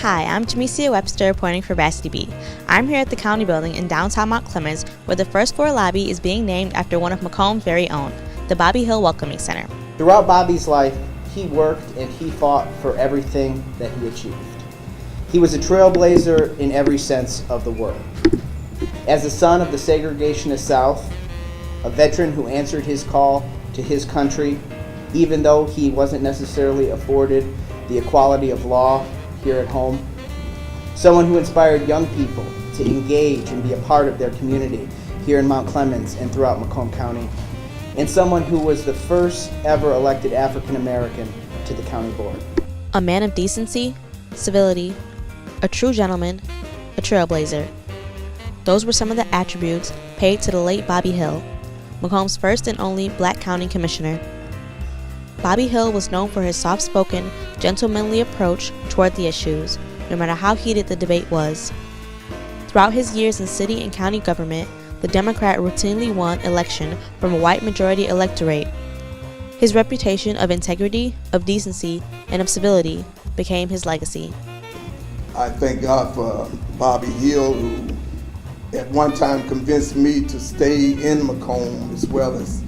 Hi, I'm Jamecia Webster, reporting for Varsity Beat. I'm here at the County Building in downtown Mount Clemens, where the first floor lobby is being named after one of Macomb's very own, the Bobby Hill Welcoming Center. Throughout Bobby's life, he worked and he fought for everything that he achieved. He was a trailblazer in every sense of the word. As the son of the segregationist South, a veteran who answered his call to his country, even though he wasn't necessarily afforded the equality of law here at home, someone who inspired young people to engage and be a part of their community here in Mount Clemens and throughout Macomb County, and someone who was the first ever elected African American to the county board. A man of decency, civility, a true gentleman, a trailblazer. Those were some of the attributes paid to the late Bobby Hill, Macomb's first and only Black County Commissioner. Bobby Hill was known for his soft-spoken, gentlemanly approach toward the issues, no matter how heated the debate was. Throughout his years in city and county government, the Democrat routinely won election from a white majority electorate. His reputation of integrity, of decency, and of civility became his legacy. I thank God for Bobby Hill, who at one time convinced me to stay in Macomb as well as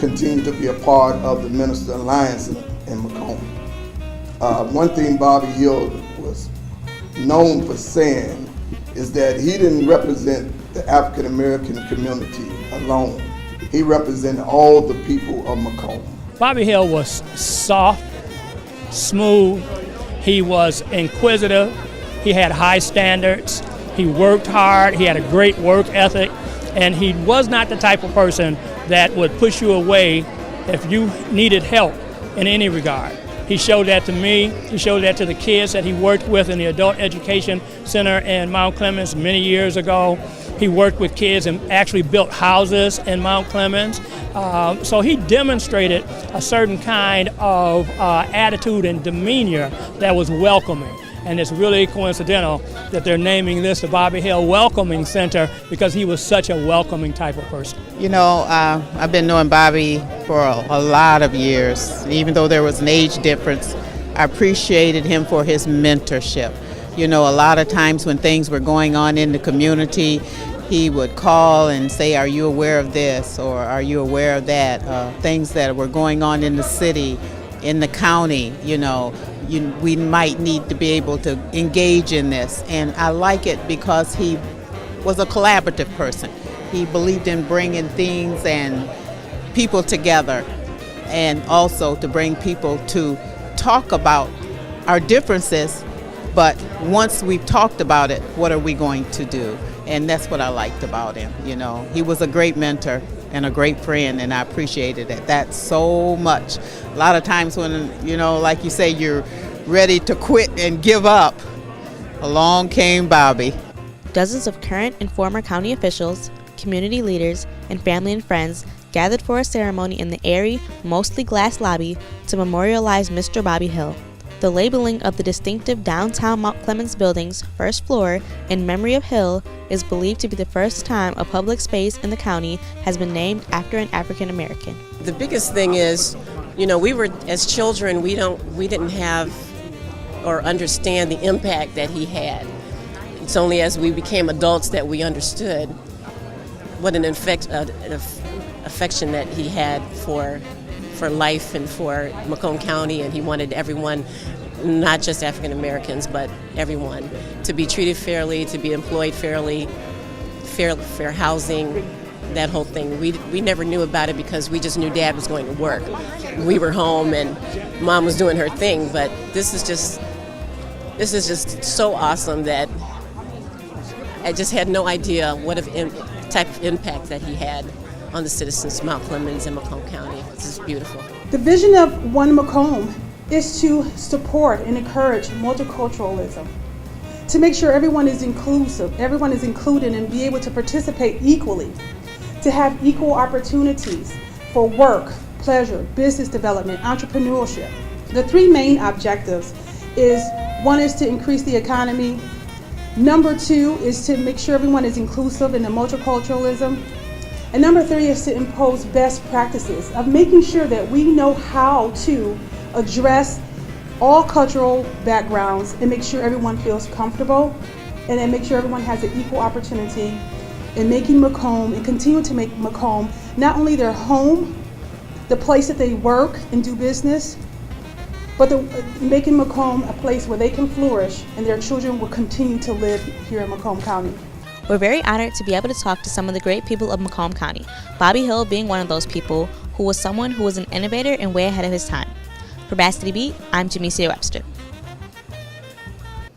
continue to be a part of the Minister Alliance in Macomb. One thing Bobby Hill was known for saying is that he didn't represent the African American community alone. He represented all the people of Macomb. Bobby Hill was soft, smooth, he was inquisitive, he had high standards, he worked hard, he had a great work ethic, and he was not the type of person that would push you away if you needed help in any regard. He showed that to me, he showed that to the kids that he worked with in the Adult Education Center in Mount Clemens many years ago. He worked with kids and actually built houses in Mount Clemens. So he demonstrated a certain kind of attitude and demeanor that was welcoming. And it's really coincidental that they're naming this the Bobby Hill Welcoming Center because he was such a welcoming type of person. You know, I've been knowing Bobby for a lot of years. Even though there was an age difference, I appreciated him for his mentorship. You know, a lot of times when things were going on in the community, he would call and say, are you aware of this or are you aware of that? Things that were going on in the city, in the county, you know. We might need to be able to engage in this. And I like it because he was a collaborative person. He believed in bringing things and people together, and also to bring people to talk about our differences, but once we've talked about it, what are we going to do? And that's what I liked about him. You know, he was a great mentor and a great friend, and I appreciated that so much. A lot of times when, you know, like you say, you're ready to quit and give up, along came Bobby. Dozens of current and former county officials, community leaders, and family and friends gathered for a ceremony in the airy, mostly glass lobby to memorialize Mr. Bobby Hill. The labeling of the distinctive downtown Mount Clemens building's first floor in memory of Hill is believed to be the first time a public space in the county has been named after an African American. The biggest thing is, you know, we were, as children, we didn't have or understand the impact that he had. It's only as we became adults that we understood what an affection that he had for life and for Macomb County, and he wanted everyone, not just African Americans, but everyone, to be treated fairly, to be employed fairly, fair housing, that whole thing. We never knew about it because we just knew Dad was going to work. We were home and Mom was doing her thing, but this is just so awesome that I just had no idea what type of impact that he had on the citizens of Mount Clemens and Macomb County. This is beautiful. The vision of One Macomb is to support and encourage multiculturalism, to make sure everyone is inclusive, everyone is included and be able to participate equally, to have equal opportunities for work, pleasure, business development, entrepreneurship. The three main objectives is, one is to increase the economy, number two is to make sure everyone is inclusive in the multiculturalism, and number three is to impose best practices of making sure that we know how to address all cultural backgrounds and make sure everyone feels comfortable, and then make sure everyone has an equal opportunity in making Macomb and continue to make Macomb not only their home, the place that they work and do business, but making Macomb a place where they can flourish and their children will continue to live here in Macomb County. We're very honored to be able to talk to some of the great people of Macomb County, Bobby Hill being one of those people who was someone who was an innovator and way ahead of his time. For Basket Beat, I'm Jamecia Webster.